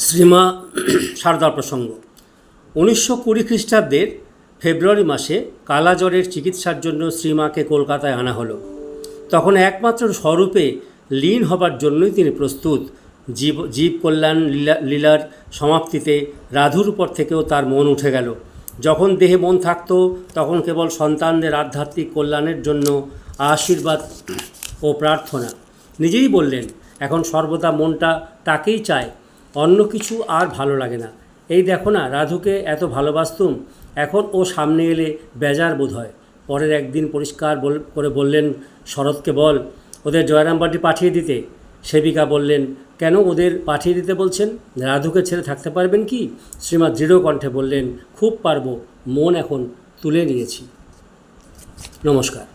শ্রীমা সারদার প্রসঙ্গ 1920 খ্রিস্টাব্দের ফেব্রুয়ারি মাসে কালাজ্বরের চিকিৎসার জন্য শ্রীমাকে কলকাতায় আনা হলো। তখন একমাত্র স্বরূপে লীন হবার জন্যই তিনি প্রস্তুত। জীব কল্যাণ লীলার সমাপ্তিতে রাধুর উপর থেকেও তার মন উঠে গেল। যখন দেহে মন থাকত তখন কেবল সন্তানদের আধ্যাত্মিক কল্যাণের জন্য আশীর্বাদ ও প্রার্থনা। নিজেই বললেন, এখন সর্বদা মনটা তাকেই চায়, অন্য কিছু আর ভালো লাগে না। এই দেখো না, রাধুকে এত ভালোবাসতুম, এখন ও সামনে এলে বেজার বোধ হয়। পরের একদিন পরিষ্কার করে বললেন, শরৎকে বল ওদের জয়রামবাটি পাঠিয়ে দিতে। সেবিকা বললেন, কেন ওদের পাঠিয়ে দিতে বলছেন? রাধুকে ছেড়ে থাকতে পারবেন কি? শ্রীমা দৃঢ় কণ্ঠে বললেন, খুব পারবো, মন এখন তুলে নিয়েছি। নমস্কার।